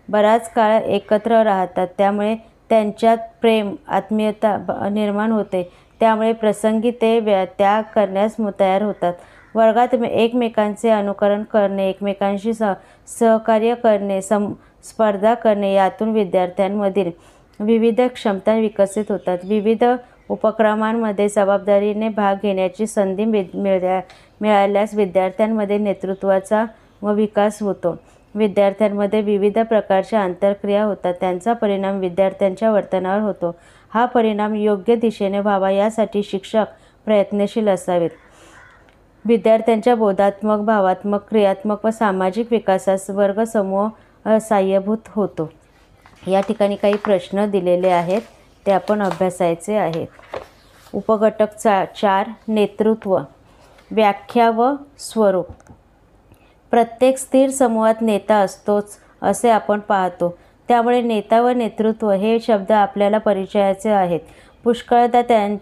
बराच काळ एकत्र राहतात, त्यामुळे त्यांच्यात प्रेम, आत्मीयता निर्माण होते. त्यामुळे प्रसंगी ते त्याग करण्यास तयार होतात. वर्गात एकमेकांचे अनुकरण करणे, एकमेकांशी सहकार्य करणे, स्पर्धा करणे यातून विद्यार्थ्यांमधील विविध क्षमता विकसित होतात. विविध उपक्रमांमध्ये जबाबदारीने भाग घेण्याची संधी मिळाल्यास विद्यार्थ्यांमध्ये नेतृत्वाचा विकास होतो. विद्यार्थ्यांमध्ये विविध प्रकारच्या आंतरक्रिया होतात. त्यांचा परिणाम विद्यार्थ्यांच्या वर्तनावर होतो. हा परिणाम योग्य दिशेने व्हावा यासाठी शिक्षक प्रयत्नशील असावेत. विद्यार्थ्यांच्या बोधात्मक, भावात्मक, क्रियात्मक व सामाजिक विकासास वर्ग समूह सहाय्यभूत होतो. या ठिकाणी काही प्रश्न दिलेले आहेत, ते आपण अभ्यासायचे आहेत. उपघटक 4 नेतृत्व, व्याख्या व स्वरूप. प्रत्येक स्थिर समूहात नेता असतोच असे आपण पाहतो. त्यामुळे नेता व नेतृत्व हे शब्द आपल्याला परिचयाचे आहेत. पुष्कळदा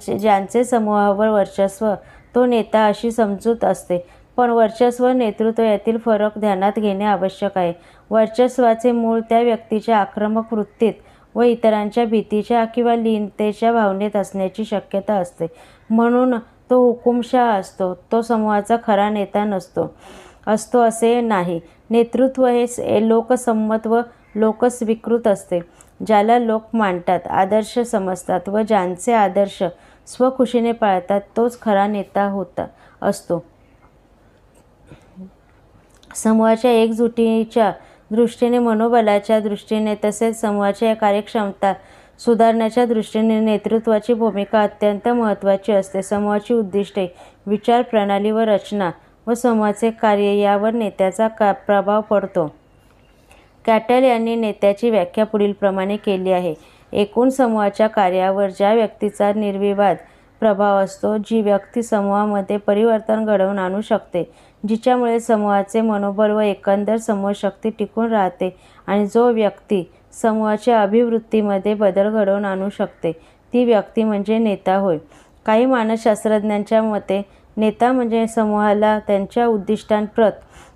ज्यांचे समूहावर वर्चस्व तो नेता अशी समजूत असते. पण वर्चस्व नेतृत्व यातील फरक ध्यानात घेणे आवश्यक आहे. वर्चस्वाचे मूळ त्या व्यक्तीच्या आक्रमक वृत्तीत व इतरांच्या भीतीच्या किंवा लीनतेच्या भावनेत असण्याची शक्यता असते. म्हणून तो हुकुमशहा असतो, तो समूहाचा खरा नेता असतो असे नाही. नेतृत्व हे लोकसंमत व लोकस्वीकृत असते. ज्याला लोक मानतात, आदर्श समजतात व ज्यांचे आदर्श स्वखुशीने पाळतात तोच खरा नेता असतो. समूहाच्या एकजुटीच्या दृष्टीने, मनोबलाच्या दृष्टीने तसेच समूहाच्या कार्यक्षमता सुधारण्याच्या दृष्टीने नेतृत्वाची भूमिका अत्यंत महत्त्वाची असते. समूहाची उद्दिष्टे, विचारप्रणाली व रचना व समूहाचे कार्य यावर नेत्याचा प्रभाव पडतो. कॅटल यांनी नेत्याची व्याख्या पुढीलप्रमाणे केली आहे. एकूण समूहाच्या कार्यावर ज्या व्यक्तीचा निर्विवाद प्रभाव असतो, जी व्यक्ती समूहामध्ये परिवर्तन घडवून आणू शकते, जिच्यामुळे समूहाचे मनोबल व एकंदर समूहशक्ती टिकून राहते आणि जो व्यक्ती समूहाच्या अभिवृद्धीमध्ये बदल घडवून आणू शकते, ती व्यक्ती म्हणजे नेता होय. काही मानसशास्त्रज्ञांच्या मते नेता म्हणजे समूहाला त्यांच्या उद्दिष्टांप्रत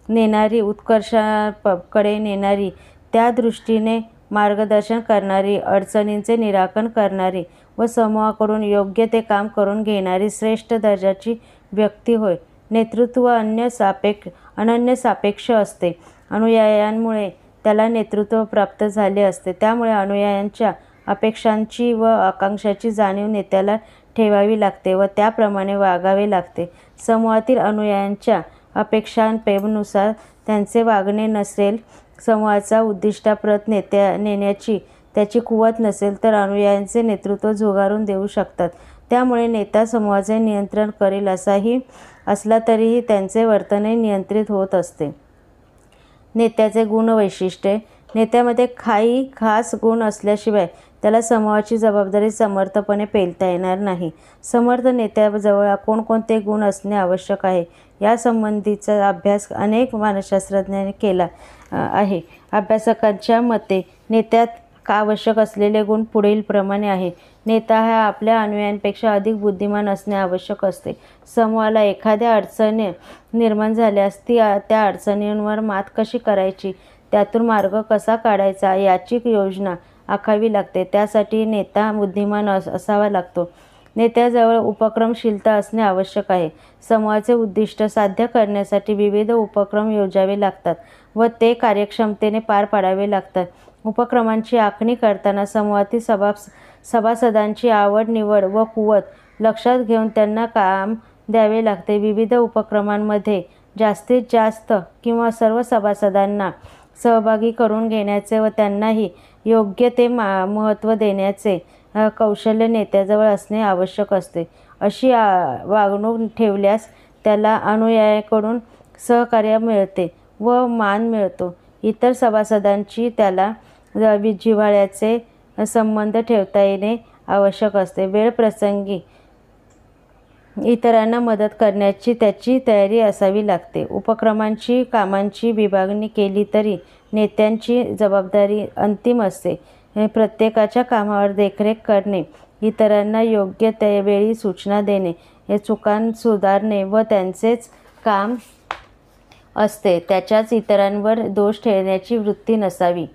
नेणारी, उत्कर्षाकडे नेणारी, त्या दृष्टीने मार्गदर्शन करणारी, अडचणींचे निराकरण करणारी व समूहाकडून योग्य ते काम करून घेणारी श्रेष्ठ दर्जाची व्यक्ती होय. नेतृत्व अनन्य सापेक्ष असते. अनुयायांमुळे त्याला नेतृत्व प्राप्त झाले असते. त्यामुळे अनुयायांच्या अपेक्षांची व आकांक्षांची जाणीव नेत्याला ठेवावी लागते व त्याप्रमाणे वागावे लागते. समूहातील अनुयायांच्या अपेक्षांनुसार त्यांचे वागणे नसेल, समूहाचा उद्दिष्टाप्रत नेण्याची त्याची कुवत नसेल तर अनुयायांचे नेतृत्व झुगारून देऊ शकतात. त्यामुळे नेता समूहाचे नियंत्रण करेल असला तरीही त्यांचे वर्तनही नियंत्रित होत असते. नेत्याचे गुण वैशिष्ट्ये. नेत्यामध्ये काही खास गुण असल्याशिवाय त्याला समूहाची जबाबदारी समर्थपणे पेलता येणार नाही. समर्थ नेत्याजवळ कोणकोणते गुण असणे आवश्यक आहे यासंबंधीचा अभ्यास अनेक मानसशास्त्रज्ञांनी केला आहे. अभ्यासकांच्या मते नेत्यात आवश्यक असलेले गुण पुढीलप्रमाणे आहे. नेता हा आपल्या अनुयायांपेक्षा अधिक बुद्धिमान असणे आवश्यक असते. समूहाला एखाद्या अडचणी निर्माण झाल्यास त्या अडचणींवर मात कशी करायची, त्यातून मार्ग कसा काढायचा याची योजना आखावी लागते. त्यासाठी नेता बुद्धिमान असावा लागतो. नेत्याजवळ उपक्रमशीलता असणे आवश्यक आहे. समूहाचे उद्दिष्ट साध्य करण्यासाठी विविध उपक्रम योजावे लागतात व ते कार्यक्षमतेने पार पाडावे लागतात. उपक्रमांची आखणी करताना समूहातील सभासदांची आवड, निवड व कुवत लक्षात घेऊन त्यांना काम द्यावे लागते. विविध उपक्रमांमध्ये जास्तीत जास्त किंवा सर्व सभासदांना सहभागी करून घेण्याचे व त्यांनाही योग्य ते महत्त्व देण्याचे कौशल्य नेत्याजवळ असणे आवश्यक असते. अशी वागणूक ठेवल्यास त्याला अनुयायांकडून सहकार्य मिळते व मान मिळतो. इतर सभासदांची त्याला जिव्हाळ्याचे संबंध ठेवता येणे आवश्यक असते. वेळप्रसंगी इतरांना मदत करण्याची त्याची तयारी असावी लागते. उपक्रमांची कामांची विभागणी केली तरी नेत्यांची जबाबदारी अंतिम असते. प्रत्येकाच्या कामावर देखरेख करणे, इतरांना योग्य त्यावेळी सूचना देणे, हे चुकां सुधारणे व त्यांचेच काम असते. त्याच्याच इतरांवर दोष ठेवण्याची वृत्ती नसावी.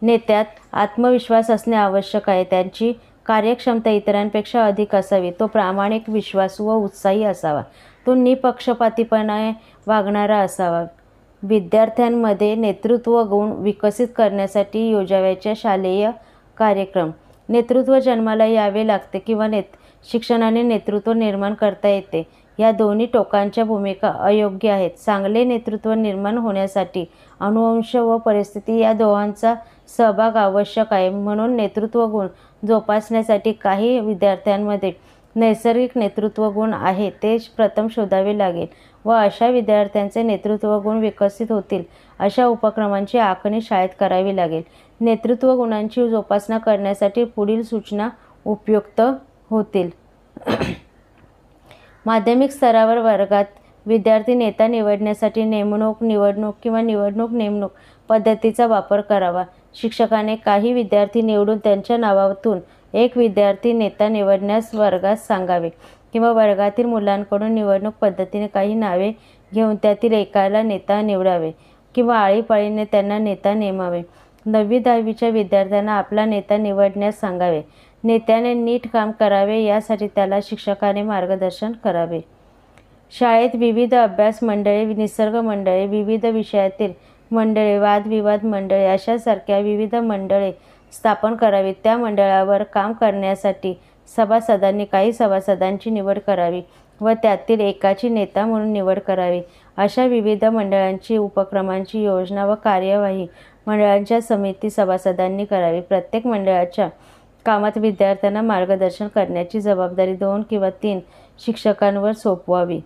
नेत्यात आत्मविश्वास असणे आवश्यक आहे. त्यांची कार्यक्षमता इतरांपेक्षा अधिक असावी. तो प्रामाणिक, विश्वासू व उत्साही असावा. तो निपक्षपातीपणे वागणारा असावा. विद्यार्थ्यांमध्ये नेतृत्व गुण विकसित करण्यासाठी योजावयाच्या शालेय कार्यक्रम. नेतृत्व जन्माला यावे लागते किंवा शिक्षणाने नेतृत्व निर्माण करता येते. या दोन्ही टोकांच्या भूमिका अयोग्य आहेत. चांगले नेतृत्व निर्माण होण्यासाठी अनुवंश व परिस्थिती या दोहोंचा सहभाग आवश्यक आहे. म्हणून नेतृत्व गुण जोपासण्यासाठी काही विद्यार्थ्यांमध्ये नैसर्गिक नेतृत्व गुण आहे ते प्रथम शोधावे लागेल. व अशा विद्यार्थ्यांचे नेतृत्व गुण विकसित होतील अशा उपक्रमांची आखणी शाळेत करावी लागेल. नेतृत्व गुणांची जोपासना करण्यासाठी पुढील सूचना उपयुक्त होतील. माध्यमिक स्तरावर वर्गात विद्यार्थी नेता निवडण्यासाठी निवडणूक पद्धतीचा वापर करावा. शिक्षकाने काही विद्यार्थी निवडून त्यांच्या नावातून एक विद्यार्थी नेता निवडण्यास वर्गास सांगावे किंवा वर्गातील मुलांकडून निवडणूक पद्धतीने काही नावे घेऊन त्यातील एकाला नेता निवडावे किंवा आळीपाळीने त्यांना नेता नेमावे. 9वी-10वीच्या विद्यार्थ्यांना आपला नेता निवडण्यास सांगावे. नेत्याने नीट काम करावे यासाठी त्याला शिक्षकाने मार्गदर्शन करावे. शाळेत विविध अभ्यास मंडळे, निसर्ग मंडळे, विविध विषयातील मंडळे, वादविवाद मंडळे अशासारख्या विविध मंडळे स्थापन करावीत. त्या मंडळावर काम करण्यासाठी सभासदांनी काही सभासदांची निवड करावी व त्यातील एकाची नेता म्हणून निवड करावी. अशा विविध मंडळांची उपक्रमांची योजना व कार्यवाही मंडळांच्या समिती सभासदांनी करावी. प्रत्येक मंडळाच्या कामात विद्यार्थ्यांना मार्गदर्शन करण्याची जबाबदारी 2 किंवा 3 शिक्षकांवर सोपवावी.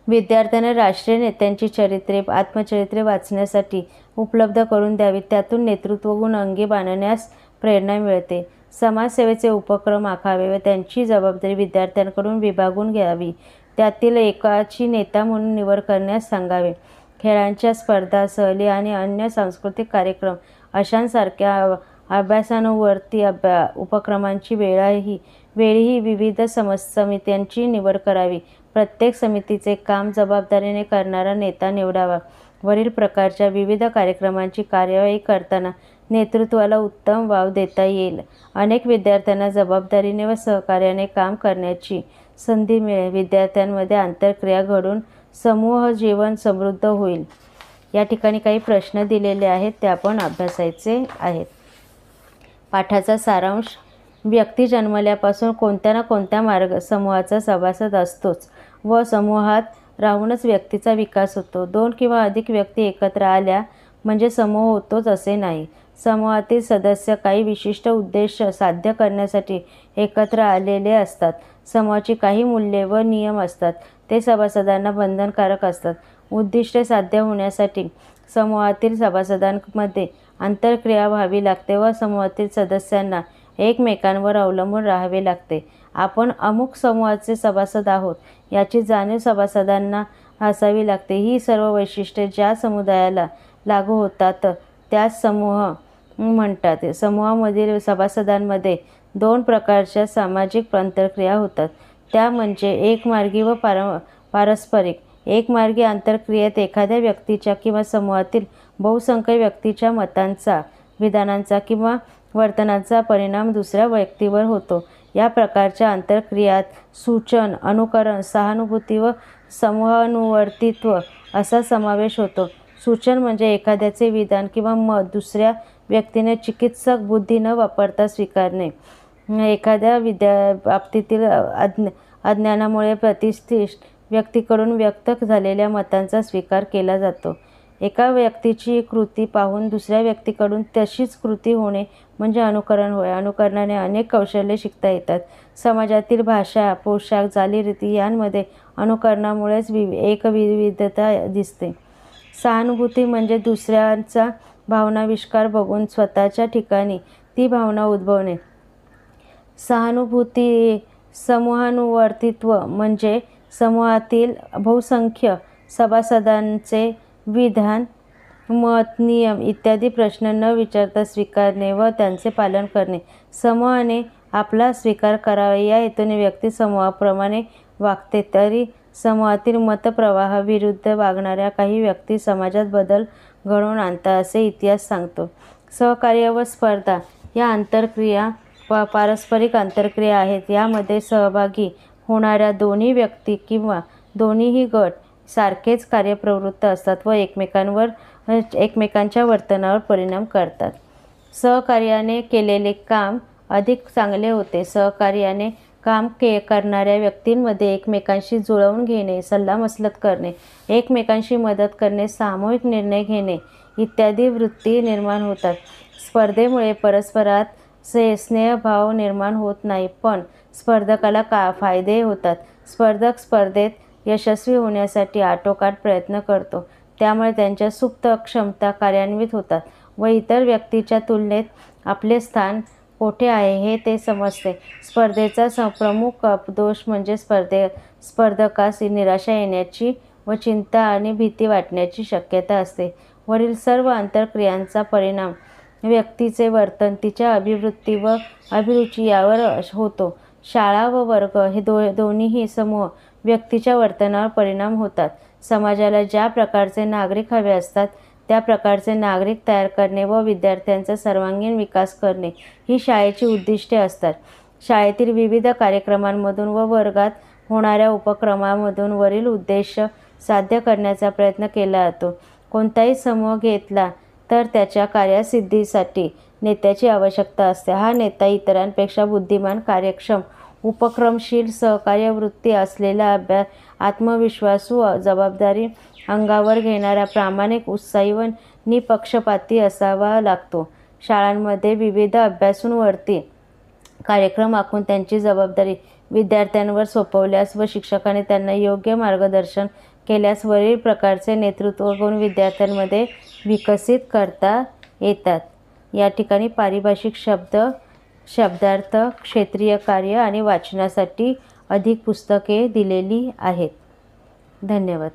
विद्यार्थ्यांना राष्ट्रीय नेत्यांची चरित्रे, आत्मचरित्रे वाचण्यासाठी उपलब्ध करून द्यावी. त्यातून नेतृत्वगुण अंगी बाणण्यास प्रेरणा मिळते. समाजसेवेचे उपक्रम आखावे व त्यांची जबाबदारी विद्यार्थ्यांकडून विभागून घ्यावी. त्यातील एकाची नेता म्हणून निवड करण्यास सांगावे. खेळांच्या स्पर्धा, सहली आणि अन्य सांस्कृतिक कार्यक्रम अशांसारख्या अभ्यासानुवर्ती उपक्रमांची वेळीही विविध समित्यांची निवड करावी. प्रत्येक समितीचे काम जबाबदारीने करणारा नेता निवडावा. वरील प्रकारच्या विविध कार्यक्रमांची कार्यवाही करताना नेतृत्वाला उत्तम वाव देता येईल. अनेक विद्यार्थ्यांना जबाबदारीने व सहकार्याने काम करण्याची संधी मिळेल. विद्यार्थ्यांमध्ये आंतरक्रिया घडून समूह जीवन समृद्ध होईल. या ठिकाणी काही प्रश्न दिलेले आहेत, ते आपण अभ्यासायचे आहेत. पाठाचा सारांश. व्यक्ती जन्मल्यापासून कोणत्या ना कोणत्या समूहाचा सभासद असतोच व समूहात राहूनच व्यक्तीचा विकास होतो. 2 किंवा अधिक व्यक्ती एकत्र आल्या म्हणजे समूह होतोच असे नाही. समूहातील सदस्य काही विशिष्ट उद्देश साध्य करण्यासाठी एकत्र आलेले असतात. समूहाची काही मूल्ये व नियम असतात, ते सभासदांना बंधनकारक असतात. उद्दिष्टे साध्य होण्यासाठी समूहातील सभासदांमध्ये आंतरक्रिया व्हावी लागते व समूहातील सदस्यांना एकमेकांवर अवलंबून राहावे लागते. आपण अमुक समूहाचे सभासद आहोत याची जाणीव सभासदांना असावी लागते. ही सर्व वैशिष्ट्ये ज्या समुदायाला लागू होतात त्यास समूह म्हणतात. समूहामधील सभासदांमध्ये 2 प्रकारच्या सामाजिक आंतरक्रिया होतात, त्या म्हणजे एकमार्गी व पारस्परिक. एकमार्गी आंतरक्रियेत एखाद्या व्यक्तीच्या किंवा समूहातील बहुसंख्य व्यक्तीच्या मतांचा, विधानांचा किंवा वर्तनाचा परिणाम दुसऱ्या व्यक्तीवर होतो. या प्रकारच्या आंतरक्रियात सूचन, अनुकरण, सहानुभूती व समूहानुवर्तित्व असा समावेश होतो. सूचन म्हणजे एखाद्याचे विधान किंवा मत दुसऱ्या व्यक्तीने चिकित्सक बुद्धी न वापरता स्वीकारणे. एखाद्या बाबतीतील अज्ञानामुळे प्रतिष्ठित व्यक्तीकडून व्यक्त झालेल्या मतांचा स्वीकार केला जातो. एका व्यक्तीची कृती पाहून दुसऱ्या व्यक्तीकडून तशीच कृती होणे म्हणजे अनुकरण होय. अनुकरणाने अनेक कौशल्ये शिकता येतात. समाजातील भाषा, पोशाख, चालीरीती यांमध्ये अनुकरणामुळेच एक विविधता दिसते. सहानुभूती म्हणजे दुसऱ्यांचा भावनाविष्कार बघून स्वतःच्या ठिकाणी ती भावना उद्भवणे. सहानुभूती. समूहानुवर्तित्व म्हणजे समूहातील बहुसंख्य सभासदांचे विधान, मत, नियम इत्यादी प्रश्न न विचारता स्वीकारणे व त्यांचे पालन करणे. समूहाने आपला स्वीकार करावा या हेतूने व्यक्ती समूहाप्रमाणे वागते, तरी समूहातील मतप्रवाहाविरुद्ध वागणाऱ्या काही व्यक्ती समाजात बदल घडवून आणतात असे इतिहास सांगतो. सहकार्य व स्पर्धा या आंतरक्रिया पारस्परिक आंतरक्रिया आहेत. यामध्ये सहभागी होणाऱ्या दोन्ही व्यक्ती किंवा दोन्हीही गट सारखेच कार्यप्रवृत्त असतात व एकमेकांच्या वर्तनावर परिणाम करतात. सहकार्याने केलेले काम अधिक चांगले होते. सहकार्याने काम करणाऱ्या व्यक्तींमध्ये एकमेकांशी जुळवून घेणे, सल्लामसलत करणे, एकमेकांशी मदत करणे, सामूहिक निर्णय घेणे इत्यादी वृत्ती निर्माण होतात. स्पर्धेमुळे परस्परात स्नेहभाव निर्माण होत नाही, पण स्पर्धकाला फायदे होतात. स्पर्धक स्पर्धेत यशस्वी होण्यासाठी आटोकाट प्रयत्न करतो, त्यामुळे त्यांच्या सुप्त क्षमता कार्यान्वित होतात व इतर व्यक्तीच्या तुलनेत आपले स्थान कोठे आहे हे ते समजते. स्पर्धेचा प्रमुख दोष म्हणजे स्पर्धकास निराशा येण्याची व चिंता आणि भीती वाटण्याची शक्यता असते. वरील सर्व आंतरक्रियांचा परिणाम व्यक्तीचे वर्तन, तिच्या अभिवृत्ती व अभिरुची यावर होतो. शाळा व वर्ग हे दोन्हीही समूह व्यक्तीच्या वर्तनावर परिणाम होतात. समाजाला ज्या प्रकारचे नागरिक हवे असतात त्या प्रकारचे नागरिक तयार करणे व विद्यार्थ्यांचा सर्वांगीण विकास करणे ही शाळेची उद्दिष्टे असतात. शाळेतील विविध कार्यक्रमांमधून व वर्गात होणाऱ्या उपक्रमांमधून वरील उद्देश साध्य करण्याचा प्रयत्न केला जातो. कोणताही समूह घेतला तर त्याच्या कार्यसिद्धीसाठी नेत्याची आवश्यकता असते. हा नेता इतरांपेक्षा बुद्धिमान, कार्यक्षम, उपक्रमशील, सहकार्यवृत्ती असलेला, आत्मविश्वासू, जबाबदारी अंगावर घेणारा, प्रामाणिक, उत्साही व निपक्षपाती असावा लागतो. शाळांमध्ये विविध अभ्यासूंवरती कार्यक्रम आखून त्यांची जबाबदारी विद्यार्थ्यांवर सोपवल्यास व शिक्षकांनी त्यांना योग्य मार्गदर्शन केल्यास वरील प्रकारचे नेतृत्व गुण विद्यार्थ्यांमध्ये विकसित करता येतात. या ठिकाणी पारिभाषिक शब्दार्थ, क्षेत्रीय कार्य आणि वाचनासाठी अधिक पुस्तके दिलेली आहेत. धन्यवाद.